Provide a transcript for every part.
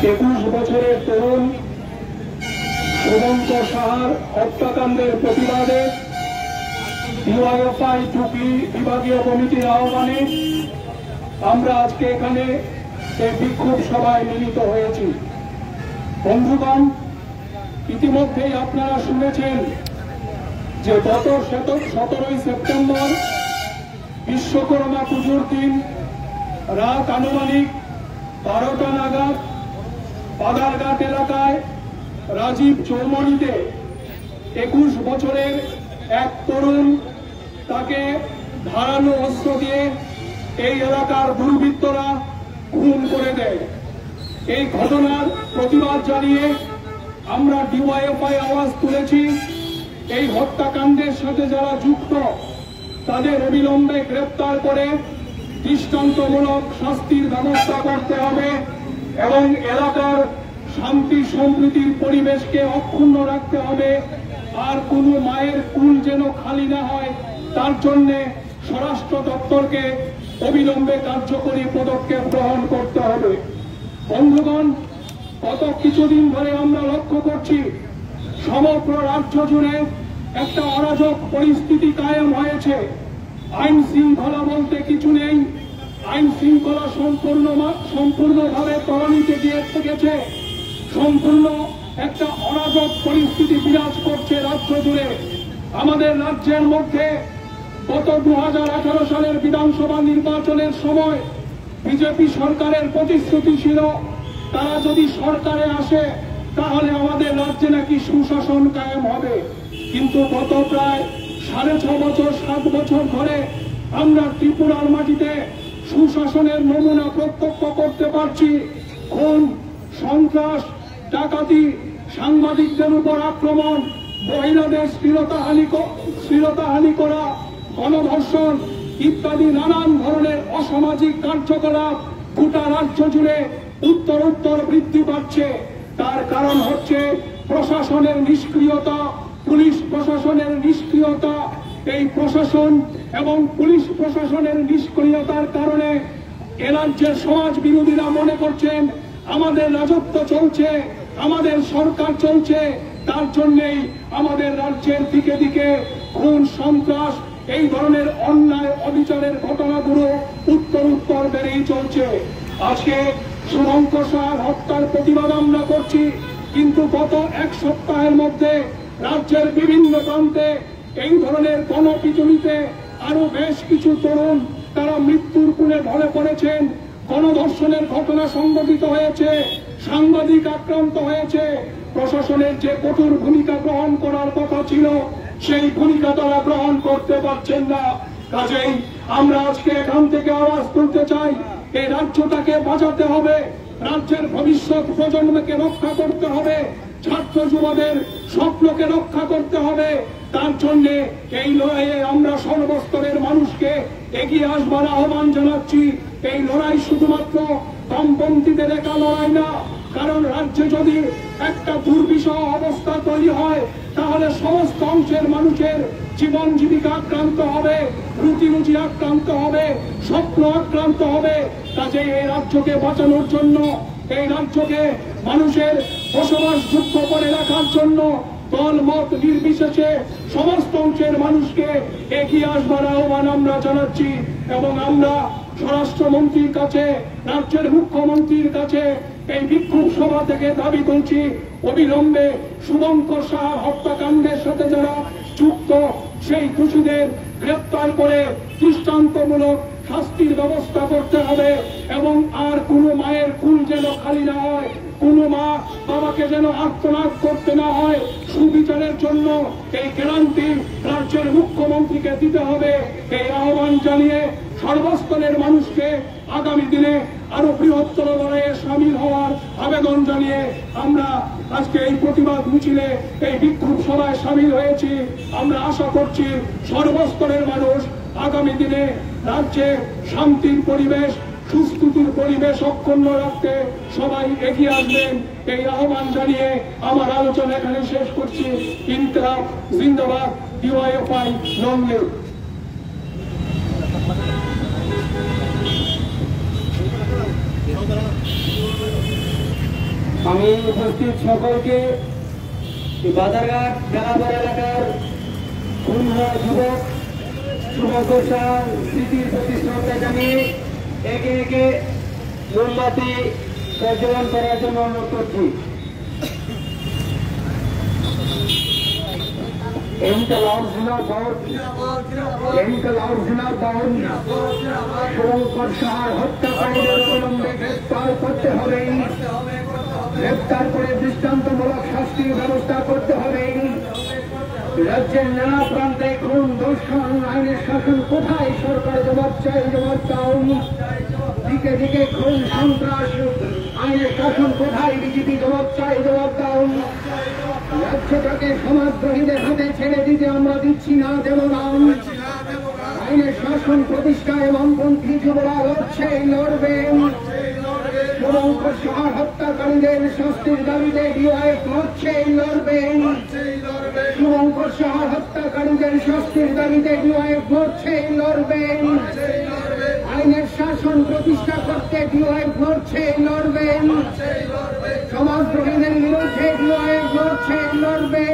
21 বছরের তরুণ শুভঙ্কর সাহার হত্যাকাণ্ডের প্রতিবাদে ডিওয়াইএফআই টুকলি বিভাগীয় কমিটির আহ্বানে আমরা আজকে এখানে এই বিক্ষোভ সভায় মিলিত হয়েছি। বন্ধুগণ, ইতিমধ্যেই আপনারা শুনেছেন যে গত 17 সেপ্টেম্বর বিশ্বকর্মা পুজোর দিন রাত আনুমানিক 12টা নাগাদ বাদারঘাট এলাকায় রাজীব চৌমনিতে 21 বছরের এক তরুণ তাকে ধারালো অস্ত্র দিয়ে এই এলাকার দুর্বৃত্তরা খুন করে দেয়। এই ঘটনার প্রতিবাদ জানিয়ে আমরা ডিওয়াইএফআই আওয়াজ তুলেছি। এই হত্যাকাণ্ডের সাথে যারা যুক্ত তাদের অবিলম্বে গ্রেপ্তার করে দৃষ্টান্তমূলক শাস্তির ব্যবস্থা করতে হবে এবং এলাকার শান্তি সম্প্রীতির পরিবেশকে অক্ষুণ্ণ রাখতে হবে। আর কোনো মায়ের কুল যেন খালি না হয় তার জন্য স্বরাষ্ট্র দপ্তরকে অবিলম্বে কার্যকরী পদক্ষেপ গ্রহণ করতে হবে। বন্ধুগণ, গত কিছুদিন ধরে আমরা লক্ষ্য করছি সমগ্র রাজ্য জুড়ে একটা অরাজক পরিস্থিতি কায়েম হয়েছে। আইন শৃঙ্খলা বলতে কিছু নেই। আইন শৃঙ্খলা সম্পূর্ণভাবে তলানিতে গেছে। সম্পূর্ণ একটা অরাজক পরিস্থিতি বিরাজ করছে রাজ্য জুড়ে। আমাদের রাজ্যের মধ্যে গত 2018 সালের বিধানসভা নির্বাচনের সময় বিজেপি সরকারের প্রতিশ্রুতি ছিল তারা যদি সরকারে আসে তাহলে আমাদের রাজ্যে নাকি সুশাসন কায়েম হবে। কিন্তু গত প্রায় 6.5 বছর 7 বছর ধরে আমরা ত্রিপুরার মাটিতে সুশাসনের নমুনা প্রত্যক্ষ করতে পারছি। খুন, সন্ত্রাস, ডাকাতি, সাংবাদিকদের উপর আক্রমণ, মহিলাদের শ্লীলতাহানি করা, গণধর্ষণ ইত্যাদি নানান ধরনের অসামাজিক কার্যকলাপ গোটা রাজ্য জুড়ে উত্তর বৃদ্ধি পাচ্ছে। তার কারণ হচ্ছে প্রশাসনের নিষ্ক্রিয়তা, পুলিশ প্রশাসনের নিষ্ক্রিয়তা। এই প্রশাসন এবং পুলিশ প্রশাসনের নিষ্ক্রিয়তার কারণে এ রাজ্যের সমাজ বিরোধীরা মনে করছেন আমাদের রাজত্ব চলছে, আমাদের সরকার চলছে, তার জন্যই আমাদের রাজ্যের দিকে দিকে খুন, সন্ত্রাস, এই ধরনের অন্যায় অবিচারের ঘটনাগুলো উত্তর বেড়েই চলছে। আজকে শুভঙ্কর সাহার হত্যার প্রতিবাদ আমরা করছি, কিন্তু গত 1 সপ্তাহের মধ্যে রাজ্যের বিভিন্ন প্রান্তে এই ধরনের গণপিটুনিতে আরো বেশ কিছু তরুণ তারা মৃত্যুর কোলে ঢলে পড়েছেন। গণধর্ষণের ঘটনা সংঘটিত হয়েছে, সাংবাদিক আক্রান্ত হয়েছে। প্রশাসনের যে কঠোর ভূমিকা গ্রহণ করার কথা ছিল সেই ভূমিকা তারা গ্রহণ করতে পারছেন না। কাজেই আমরা আজকে এখান থেকে আওয়াজ তুলতে চাই, এই রাজ্যটাকে বাঁচাতে হবে, রাজ্যের ভবিষ্যৎ প্রজন্মকে রক্ষা করতে হবে, ছাত্র যুবদের স্বপ্নকে রক্ষা করতে হবে। তার জন্য এই লড়াইয়ে আমরা সর্বস্তরের মানুষকে এগিয়ে আসবার আহ্বান জানাচ্ছি। এই লড়াই শুধুমাত্র বামপন্থীদের একা লড়াই না, কারণ রাজ্যে যদি একটা দুর্বিষহ অবস্থা তৈরি হয় তাহলে সমস্ত অংশের মানুষের জীবন জীবিকা আক্রান্ত হবে, রুটি আক্রান্ত হবে, স্বপ্ন আক্রান্ত হবে। কাজে এই রাজ্যকে বাঁচানোর জন্য, এই রাজ্যকে মানুষের বসবাসযোগ্য করে রাখার জন্য দল মত নির্বিশেষে সমস্ত অংশের মানুষকে এগিয়ে আসবার আহ্বান আমরা জানাচ্ছি। এবং আমরা স্বরাষ্ট্রমন্ত্রীর কাছে, রাজ্যের মুখ্যমন্ত্রীর কাছে এই বিক্ষোভ সভা থেকে দাবি তুলছি, অবিলম্বে শুভঙ্কর সাহার হত্যাকাণ্ডের সাথে যারা যুক্ত সেই দোষীদের গ্রেপ্তার করে দৃষ্টান্তমূলক শাস্তির ব্যবস্থা করতে হবে। এবং আর কোনো মায়ের কুল যেন খালি না হয়, কোনো মা বাবাকে যেন আর্তনাদ করতে না হয়। সুবিচারের জন্য এই গ্যারান্টি রাজ্যের মুখ্যমন্ত্রীকে দিতে হবে। এই আহ্বান জানিয়ে সর্বস্তরের মানুষকে আগামী দিনে আরো বৃহত্তর লড়াইয়ে সামিল হওয়ার আবেদন জানিয়ে আমরা আজকে এই প্রতিবাদ মিছিলে, এই বিক্ষোভ সভায় সামিল হয়েছি। আমরা আশা করছি সর্বস্তরের মানুষ আগামী দিনে রাজ্যে শান্তির পরিবেশ, সুস্থিতির পরিবেশ অক্ষুণ্ণ রাখতে সবাই এগিয়ে আসবেন। এই আহ্বান জানিয়ে আমার আলোচনা এখানে শেষ করছি। ইনকিলাব জিন্দাবাদ, ডিওয়াইএফআই লং লিভ। আমি উপস্থিত সকলকে বাজারঘাট মেলাবার এলাকার খুন হওয়া যুবক শুভঙ্কর শাহ স্মৃতির প্রতি শ্রদ্ধা জানিয়ে একে একে মোমবাতি প্রজ্বলন করার জন্য অনুরোধ করছি। ইনকলাব জিন্দাবাদ, ইনকলাব জিন্দাবাদ। শুভঙ্কর শাহর হত্যাকারীদের অবিলম্বে গ্রেফতার করতে হবে, গ্রেফতার করে দৃষ্টান্তমূলক শাস্তির ব্যবস্থা করতে হবে। রাজ্যের নানা প্রান্তে খুন, ধর্ষণ, আইনের শাসন কোথায়? সরকার জবাব চাই, জবাব দাও। দিকে দিকে খুন, সন্ত্রাস, আইনের শাসন কোথায়? বিজেপি জবাব চাই, জবাব দাও। রাজ্যটাকে সমাজদ্রোহীদের হাতে ছেড়ে দিতে আমরা দিচ্ছি না, দেব না। আইনের শাসন প্রতিষ্ঠা এবং পন্থী যুবরা লড়ছে, লড়বে। শুভঙ্কর শাহ হত্যাকারীদের শাস্তির দাবিতে ডিওয়াইএফ লড়ছে, লড়বে। শুভঙ্কর শাহ হত্যাকারীদের শাস্তির দাবিতে ডিওয়াইএফ লড়ছে, লড়বে। আইনের শাসন প্রতিষ্ঠা করতে ডিওয়াইএফ লড়ছে, লড়বে। সমাজদ্রোহীদের বিরুদ্ধে ডিওয়াইএফ লড়ছে, লড়বে।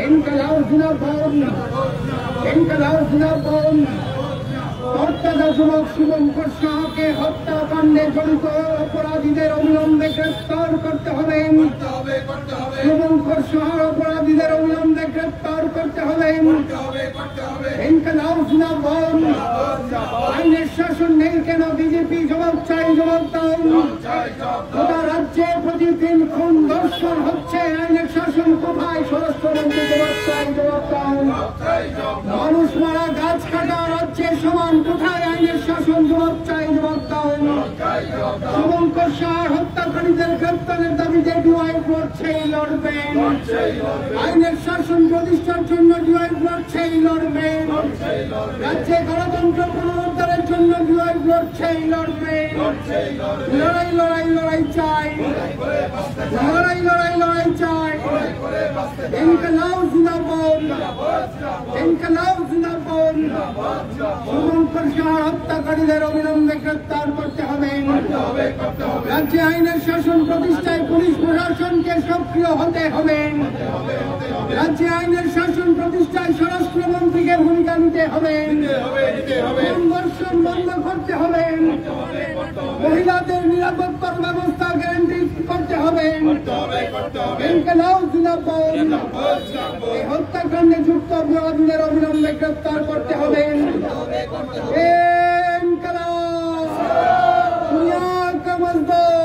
ইনকলাব জিন্দাবাদ, ইনকলাব জিন্দাবাদ। হত্যাকারী যুবক শুভঙ্কর শাহকে হত্যাকাণ্ডে জড়িত অপরাধীদের অবিলম্বে গ্রেফতার করতে হবে। শুভঙ্কর শাহ অপরাধীদের অবিলম্বে গ্রেফতার করতে হবে। ইনকলাব জিন্দাবাদ। আইনের শাসন নেই কেন? বিজেপি জবাব চাই, জবাব দাও। গোটা রাজ্যে প্রতিদিন খুন, ধর্ষণ হচ্ছে, আইনের শাসন কোথায়? স্বরাষ্ট্রমন্ত্রী জবাব চাই, জবাব দাও। মানুষ মারা, গাছ কাটা রাজ্যে সমান কোথায়? আইনের শাসন জবাব চাই, জবাব দাও। শুভঙ্কর শাহ হত্যাকারীদের গ্রেফতারের দাবিতে ডিওয়াইএফ লড়ছে, লড়বে। আইনের শাসন প্রতিষ্ঠার জন্য ডিওয়াইএফ লড়ছে, লড়বে। রাজ্যে গণতন্ত্র পুনরুদ্ধারের জন্য ডিওয়াইএফ লড়ছে, লড়বে। লড়াই লড়াই লড়াই চাই, লড়াই লড়াই লড়াই চাই। ইনকলাব জিন্দাবাদ, ইনকলাব জিন্দাবাদ। শুভঙ্কর শাহ হত্যাকারীদের অবিলম্বে গ্রেফতার করতে হবে। রাজ্যে আইনের শাসন প্রতিষ্ঠায় পুলিশ প্রশাসনকে সক্রিয় হতে হবে। রাজ্যে আইনের শাসন প্রতিষ্ঠায় স্বরাষ্ট্রমন্ত্রীকে ভূমিকা নিতে হবে। ধর্ষণ বন্ধ করতে হবে। মহিলাদের নিরাপত্তার ব্যবস্থা গ্যারান্টি করতে হবে। ইনকলাব জিন্দাবাদ। এই হত্যাকাণ্ডে যুক্ত অপরাধীদের অবিলম্বে গ্রেফতার করতে হবে। ইনকলাব দুনিয়া কা মজদুর।